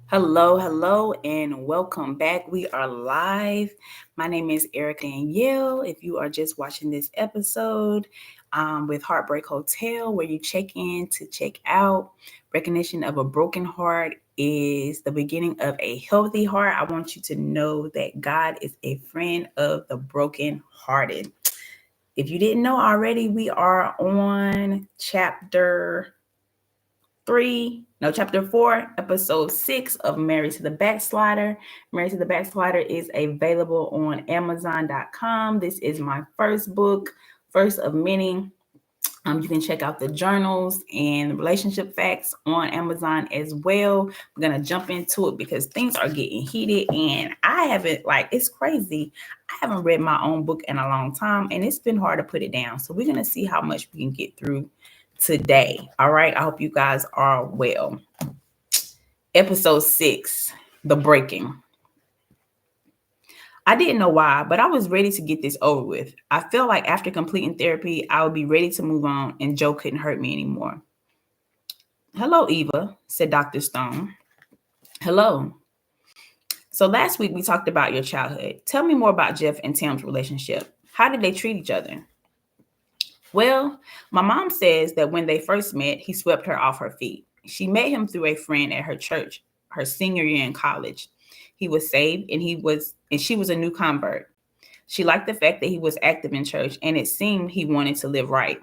Hello, and welcome back. We are live. My name is Erica Danielle. If you are just watching this episode with Heartbreak Hotel, where you check in to check out, recognition of a broken heart is the beginning of a healthy heart. I want you to know that God is a friend of the brokenhearted. If you didn't know already, we are on chapter 4, episode 6 of Married to the Backslider. Married to the Backslider is available on Amazon.com. This is my first book, first of many. You can check out the journals and relationship facts on Amazon as well. We're going to jump into it because things are getting heated and I haven't, it's crazy. I haven't read my own book in a long time and it's been hard to put it down. So we're going to see how much we can get through today. All right. I hope you guys are well. Episode 6, The Breaking. I didn't know why, but I was ready to get this over with. I felt like after completing therapy, I would be ready to move on and Joe couldn't hurt me anymore. Hello, Eva, said Dr. Stone. Hello. So last week we talked about your childhood. Tell me more about Jeff and Tim's relationship. How did they treat each other? Well, my mom says that when they first met, he swept her off her feet. She met him through a friend at her church, her senior year in college. He was saved and she was a new convert. She liked the fact that he was active in church and it seemed he wanted to live right.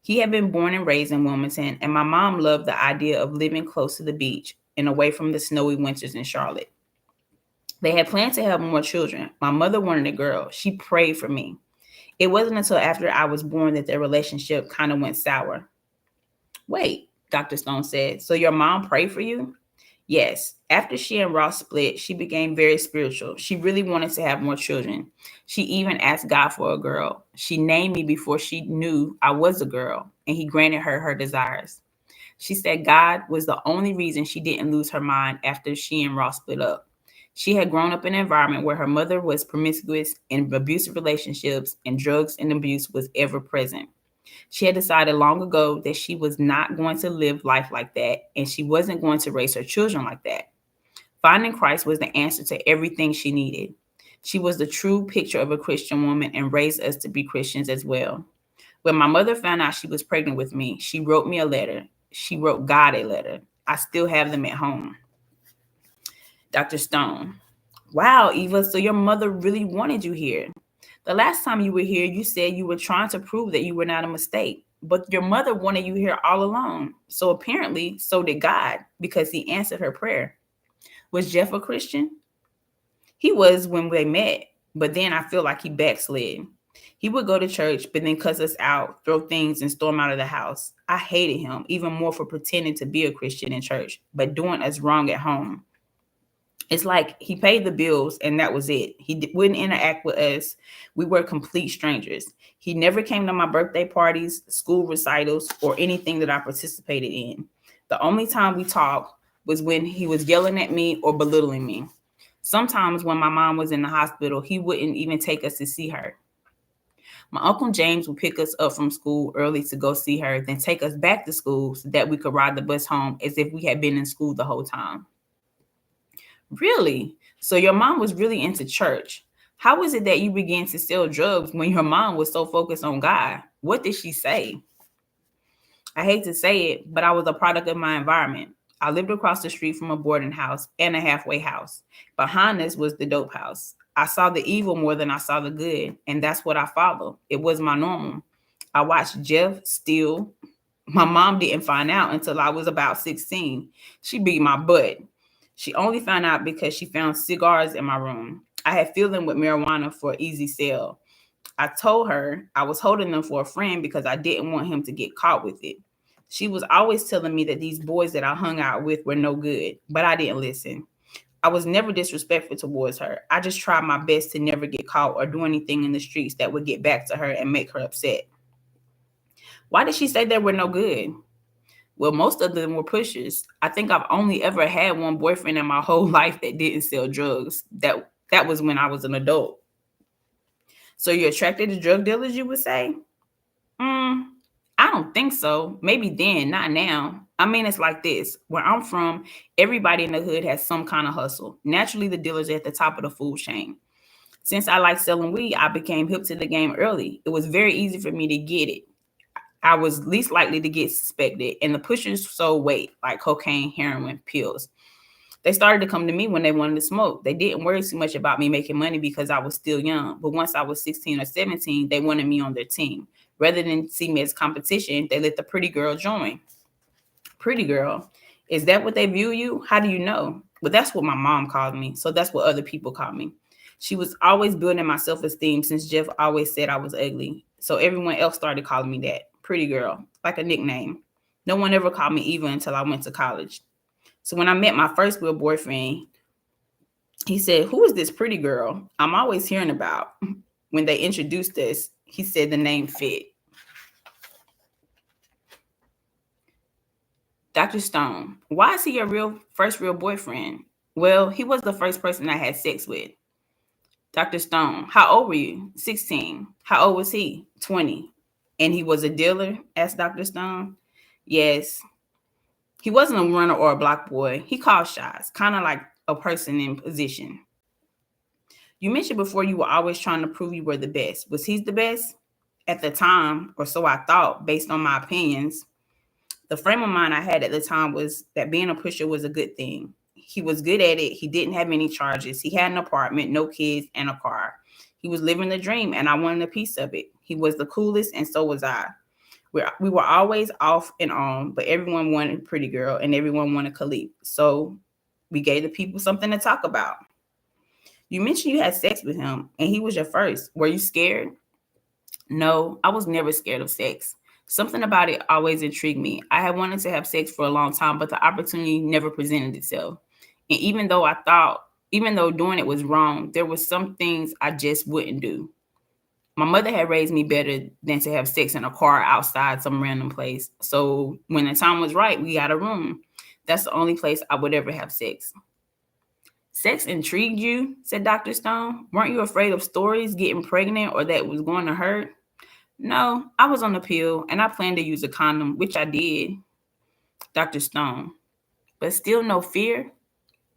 He had been born and raised in Wilmington, and my mom loved the idea of living close to the beach and away from the snowy winters in Charlotte. They had planned to have more children. My mother wanted a girl. She prayed for me. It wasn't until after I was born that their relationship kind of went sour. Wait, Dr. Stone said, so your mom prayed for you? Yes. After she and Ross split, she became very spiritual. She really wanted to have more children. She even asked God for a girl. She named me before she knew I was a girl, and he granted her desires. She said God was the only reason she didn't lose her mind after she and Ross split up. She had grown up in an environment where her mother was promiscuous in abusive relationships and drugs and abuse was ever present. She had decided long ago that she was not going to live life like that and she wasn't going to raise her children like that. Finding Christ was the answer to everything she needed. She was the true picture of a Christian woman and raised us to be Christians as well. When my mother found out she was pregnant with me, she wrote me a letter. She wrote God a letter. I still have them at home. Dr. Stone. Wow, Eva, so your mother really wanted you here. The last time you were here, you said you were trying to prove that you were not a mistake. But your mother wanted you here all along. So apparently, so did God, because he answered her prayer. Was Jeff a Christian? He was when they met, but then I feel like he backslid. He would go to church, but then cuss us out, throw things, and storm out of the house. I hated him even more for pretending to be a Christian in church, but doing us wrong at home. It's like he paid the bills and that was it. He wouldn't interact with us. We were complete strangers. He never came to my birthday parties, school recitals, or anything that I participated in. The only time we talked was when he was yelling at me or belittling me. Sometimes when my mom was in the hospital, he wouldn't even take us to see her. My Uncle James would pick us up from school early to go see her, then take us back to school so that we could ride the bus home as if we had been in school the whole time. Really? So your mom was really into church. How was it that you began to sell drugs when your mom was so focused on God? What did she say? I hate to say it, but I was a product of my environment. I lived across the street from a boarding house and a halfway house. Behind us was the dope house. I saw the evil more than I saw the good, and that's what I followed. It was my normal. I watched Jeff steal. My mom didn't find out until I was about 16. She beat my butt. She only found out because she found cigars in my room. I had filled them with marijuana for easy sale. I told her I was holding them for a friend because I didn't want him to get caught with it. She was always telling me that these boys that I hung out with were no good, but I didn't listen. I was never disrespectful towards her. I just tried my best to never get caught or do anything in the streets that would get back to her and make her upset. Why did she say they were no good? Well, most of them were pushers. I think I've only ever had one boyfriend in my whole life that didn't sell drugs. That was when I was an adult. So you're attracted to drug dealers, you would say? I I don't think so. Maybe then, not now. I mean, it's like this. Where I'm from, everybody in the hood has some kind of hustle. Naturally, the dealers are at the top of the food chain. Since I like selling weed, I became hip to the game early. It was very easy for me to get it. I was least likely to get suspected, and the pushers sold weight, like cocaine, heroin, pills. They started to come to me when they wanted to smoke. They didn't worry too much about me making money because I was still young. But once I was 16 or 17, they wanted me on their team. Rather than see me as competition, they let the pretty girl join. Pretty girl. Is that what they view you? How do you know? But that's what my mom called me. So that's what other people call me. She was always building my self-esteem since Jeff always said I was ugly. So everyone else started calling me that. Pretty girl. Like a nickname. No one ever called me Eva until I went to college. So when I met my first real boyfriend, he said, "Who is this pretty girl I'm always hearing about?" When they introduced us, he said the name fit. Dr. Stone, why is he your first real boyfriend? Well, he was the first person I had sex with. Dr. Stone, how old were you? 16. How old was he? 20. And he was a dealer? Asked Dr. Stone. Yes. He wasn't a runner or a block boy. He called shots, kind of like a person in position. You mentioned before you were always trying to prove you were the best. Was he the best? At the time, or so I thought, based on my opinions. The frame of mind I had at the time was that being a pusher was a good thing. He was good at it. He didn't have any charges. He had an apartment, no kids, and a car. He was living the dream, and I wanted a piece of it. He was the coolest, and so was I. We were always off and on, but everyone wanted Pretty Girl, and everyone wanted Khalif. So we gave the people something to talk about. You mentioned you had sex with him, and he was your first. Were you scared? No, I was never scared of sex. Something about it always intrigued me. I had wanted to have sex for a long time, but the opportunity never presented itself. And even though doing it was wrong, there were some things I just wouldn't do. My mother had raised me better than to have sex in a car outside some random place. So when the time was right, we got a room. That's the only place I would ever have sex. Sex intrigued you, said Dr. Stone. Weren't you afraid of stories, getting pregnant, or that it was going to hurt? No, I was on the pill and I planned to use a condom, which I did, Dr. Stone. But still no fear?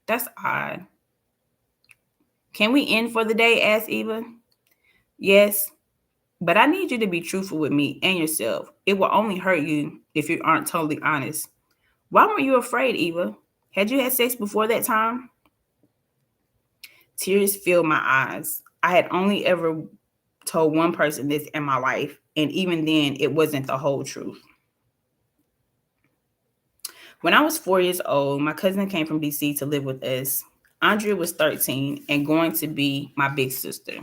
That's odd. Can we end for the day? Asked Eva. Yes, but I need you to be truthful with me and yourself. It will only hurt you if you aren't totally honest. Why weren't you afraid, Eva? Had you had sex before that time? Tears filled my eyes. I had only ever told one person this in my life, and even then, it wasn't the whole truth. When I was 4 years old, my cousin came from DC to live with us. Andrea was 13 and going to be my big sister.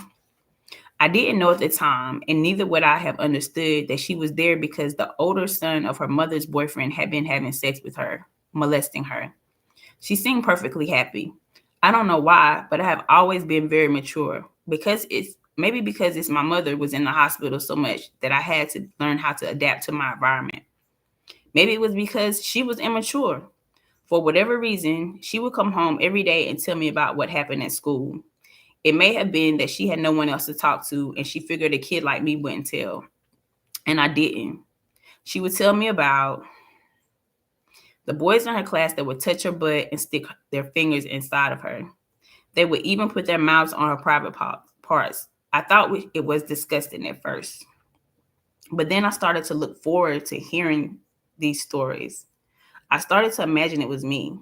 I didn't know at the time, and neither would I have understood that she was there because the older son of her mother's boyfriend had been having sex with her, molesting her. She seemed perfectly happy. I don't know why, but I have always been very mature. Because it's my mother was in the hospital so much that I had to learn how to adapt to my environment. Maybe it was because she was immature. For whatever reason, she would come home every day and tell me about what happened at school. It may have been that she had no one else to talk to and she figured a kid like me wouldn't tell. And I didn't. She would tell me about the boys in her class that would touch her butt and stick their fingers inside of her. They would even put their mouths on her private parts. I thought it was disgusting at first. But then I started to look forward to hearing these stories. I started to imagine it was me.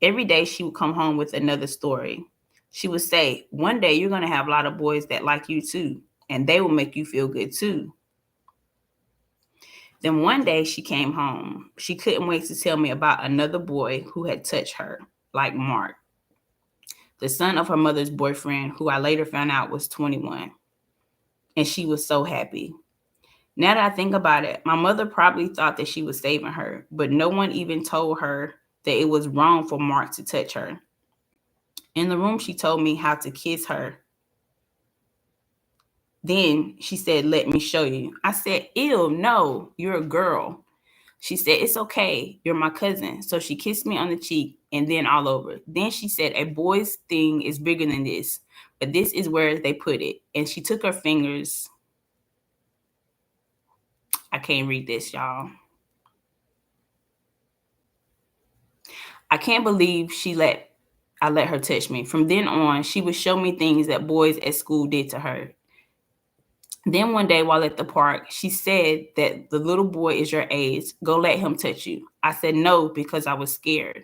Every day she would come home with another story. She would say, "One day you're going to have a lot of boys that like you too, and they will make you feel good too." Then one day she came home. She couldn't wait to tell me about another boy who had touched her, like Mark, the son of her mother's boyfriend, who I later found out was 21. And she was so happy. Now that I think about it, my mother probably thought that she was saving her, but no one even told her that it was wrong for Mark to touch her. In the room, she told me how to kiss her. Then she said, "Let me show you." I said, "Ew, no, you're a girl." She said, "It's okay. You're my cousin." So she kissed me on the cheek and then all over. Then she said, "A boy's thing is bigger than this, but this is where they put it." And she took her fingers I can't read this, y'all. I can't believe I let her touch me. From then on, she would show me things that boys at school did to her. Then one day while at the park, she said that the little boy is your age. Go let him touch you. I said no because I was scared.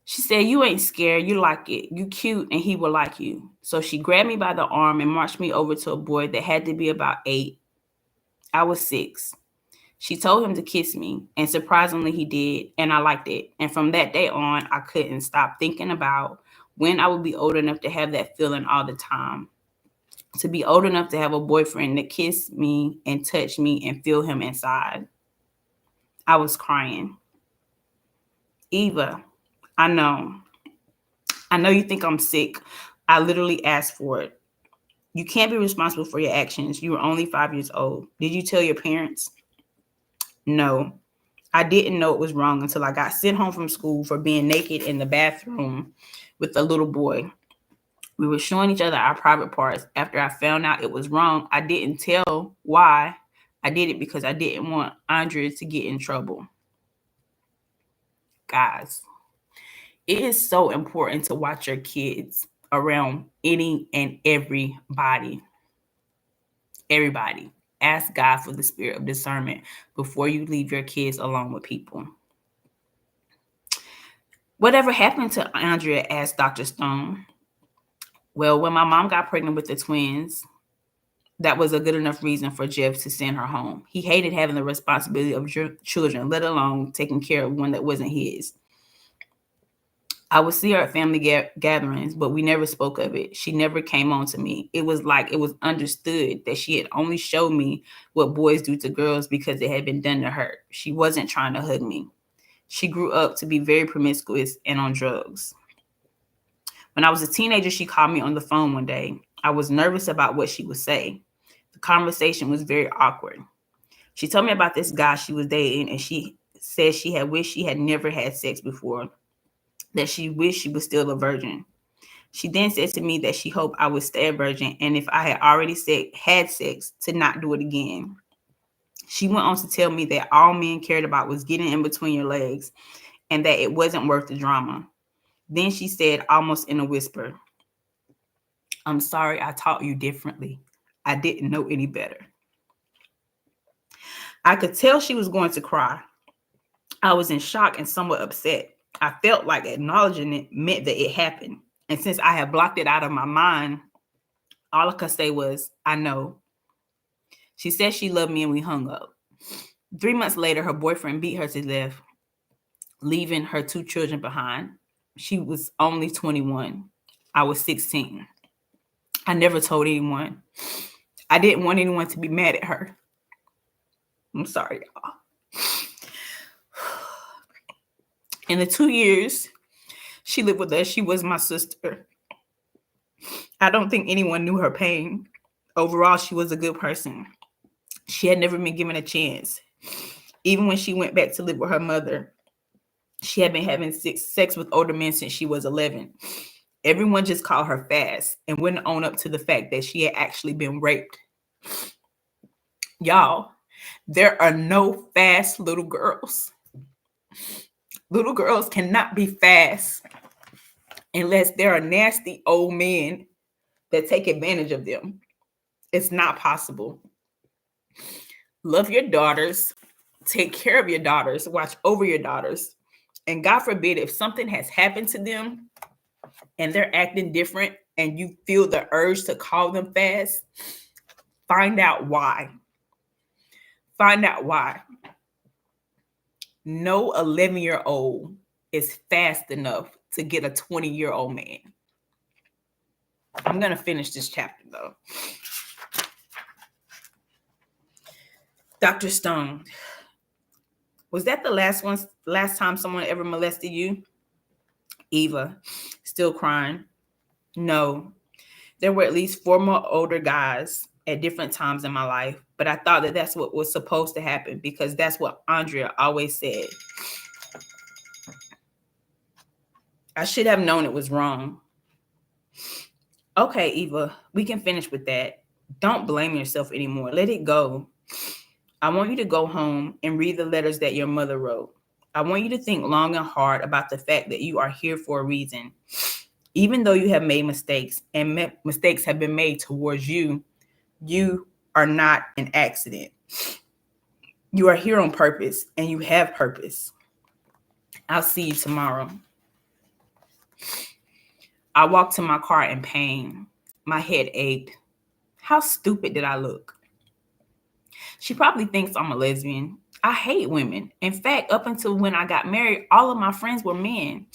She said, you ain't scared. You like it. You cute and he will like you. So she grabbed me by the arm and marched me over to a boy that had to be about 8. I was 6. She told him to kiss me, and surprisingly he did, and I liked it. And from that day on, I couldn't stop thinking about when I would be old enough to have that feeling all the time. To be old enough to have a boyfriend that kissed me and touched me and feel him inside. I was crying. Eva, I know. I know you think I'm sick. I literally asked for it. You can't be responsible for your actions. You were only 5 years old. Did you tell your parents? No. I didn't know it was wrong until I got sent home from school for being naked in the bathroom with a little boy. We were showing each other our private parts. After I found out it was wrong, I didn't tell why. I did it because I didn't want Andrea to get in trouble. Guys, it is so important to watch your kids around any and everybody. Everybody. Ask God for the spirit of discernment before you leave your kids alone with people. Whatever happened to Andrea? Asked Dr. Stone. Well, when my mom got pregnant with the twins, that was a good enough reason for Jeff to send her home. He hated having the responsibility of children, let alone taking care of one that wasn't his. I would see her at family gatherings, but we never spoke of it. She never came on to me. It was like it was understood that she had only showed me what boys do to girls because it had been done to her. She wasn't trying to hug me. She grew up to be very promiscuous and on drugs. When I was a teenager, she called me on the phone one day. I was nervous about what she would say. The conversation was very awkward. She told me about this guy she was dating, and she said she had wished she had never had sex before, that she wished she was still a virgin. She then said to me that she hoped I would stay a virgin, and if I had already had sex, to not do it again. She went on to tell me that all men cared about was getting in between your legs, and that it wasn't worth the drama. Then she said, almost in a whisper, I'm sorry I taught you differently. I didn't know any better. I could tell she was going to cry. I was in shock and somewhat upset. I felt like acknowledging it meant that it happened. And since I had blocked it out of my mind, all I could say was, I know. She said she loved me and we hung up. 3 months later, her boyfriend beat her to death, leaving her 2 children behind. She was only 21. I was 16. I never told anyone. I didn't want anyone to be mad at her. I'm sorry, y'all. In the 2 years she lived with us, she was my sister. I don't think anyone knew her pain. Overall, she was a good person. She had never been given a chance. Even when she went back to live with her mother, she had been having sex with older men since she was 11. Everyone just called her fast and wouldn't own up to the fact that she had actually been raped. Y'all, there are no fast little girls. Little girls cannot be fast unless there are nasty old men that take advantage of them. It's not possible. Love your daughters. Take care of your daughters. Watch over your daughters. And God forbid, if something has happened to them and they're acting different and you feel the urge to call them fast, find out why. Find out why. No 11-year-old is fast enough to get a 20-year-old man. I'm going to finish this chapter, though. Dr. Stone, was that the last time someone ever molested you? Eva, still crying. No, there were at least 4 more older guys at different times in my life, but I thought that that's what was supposed to happen because that's what Andrea always said. I should have known it was wrong. Okay, Eva, we can finish with that. Don't blame yourself anymore. Let it go. I want you to go home and read the letters that your mother wrote. I want you to think long and hard about the fact that you are here for a reason. Even though you have made mistakes and mistakes have been made towards you, you are not an accident. You are here on purpose and you have purpose. I'll see you tomorrow. I walked to my car in pain. My head ached. How stupid did I look? She probably thinks I'm a lesbian. I hate women. In fact, up until when I got married, all of my friends were men.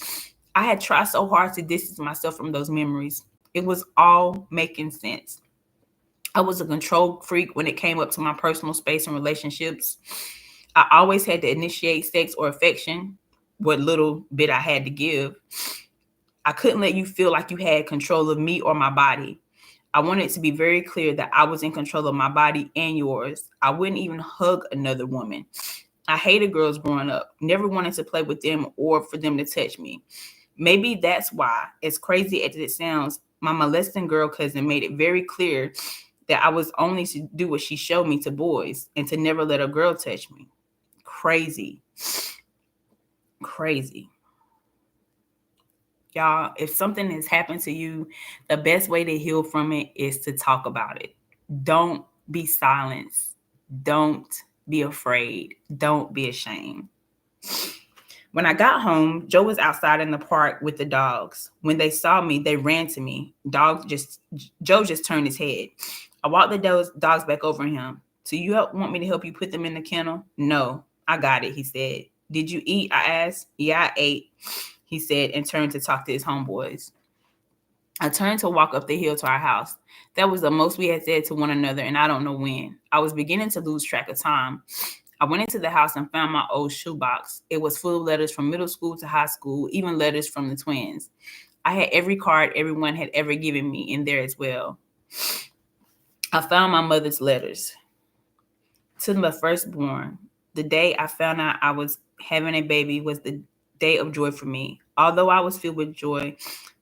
I had tried so hard to distance myself from those memories. It was all making sense. I was a control freak when it came up to my personal space and relationships. I always had to initiate sex or affection, what little bit I had to give. I couldn't let you feel like you had control of me or my body. I wanted to be very clear that I was in control of my body and yours. I wouldn't even hug another woman. I hated girls growing up, never wanted to play with them or for them to touch me. Maybe that's why, as crazy as it sounds, my molesting girl cousin made it very clear that I was only to do what she showed me to boys and to never let a girl touch me. Crazy. Crazy. Y'all, if something has happened to you, the best way to heal from it is to talk about it. Don't be silenced. Don't be afraid. Don't be ashamed. When I got home, Joe was outside in the park with the dogs. When they saw me, they ran to me. Joe just turned his head. I walked the dogs back over him. So you want me to help you put them in the kennel? No, I got it, he said. Did you eat? I asked. Yeah, I ate, he said, and turned to talk to his homeboys. I turned to walk up the hill to our house. That was the most we had said to one another, and I don't know when. I was beginning to lose track of time. I went into the house and found my old shoebox. It was full of letters from middle school to high school, even letters from the twins. I had every card everyone had ever given me in there as well. I found my mother's letters. To the firstborn, the day I found out I was having a baby was the day of joy for me. Although I was filled with joy,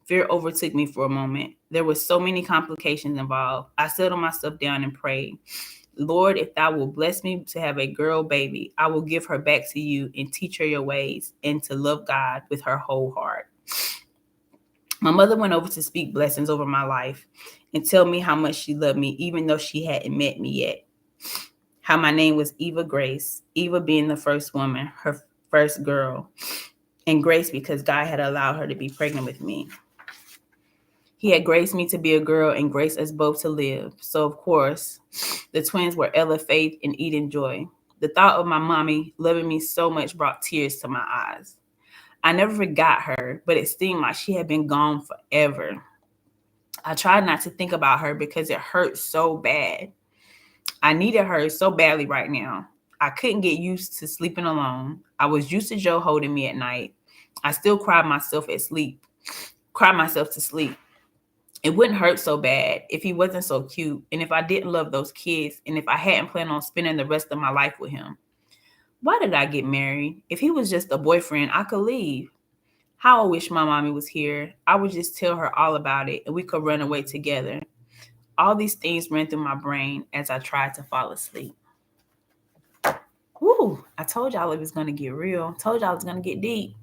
fear overtook me for a moment. There were so many complications involved. I settled myself down and prayed. Lord, if thou will bless me to have a girl baby, I will give her back to you and teach her your ways and to love God with her whole heart. My mother went over to speak blessings over my life and tell me how much she loved me, even though she hadn't met me yet. How my name was Eva Grace, Eva being the first woman, her first girl, and Grace because God had allowed her to be pregnant with me. He had graced me to be a girl and graced us both to live. So, of course, the twins were Ella Faith and Eden Joy. The thought of my mommy loving me so much brought tears to my eyes. I never forgot her, but it seemed like she had been gone forever. I tried not to think about her because it hurt so bad. I needed her so badly right now. I couldn't get used to sleeping alone. I was used to Joe holding me at night. I still cried myself to sleep. It wouldn't hurt so bad if he wasn't so cute and if I didn't love those kids and if I hadn't planned on spending the rest of my life with him. Why did I get married? If he was just a boyfriend, I could leave. How I wish my mommy was here. I would just tell her all about it and we could run away together. All these things ran through my brain as I tried to fall asleep. Woo, I told y'all it was going to get real. Told y'all it was going to get deep.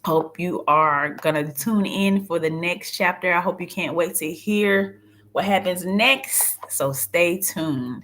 Hope you are going to tune in for the next chapter. I hope you can't wait to hear what happens next. So stay tuned.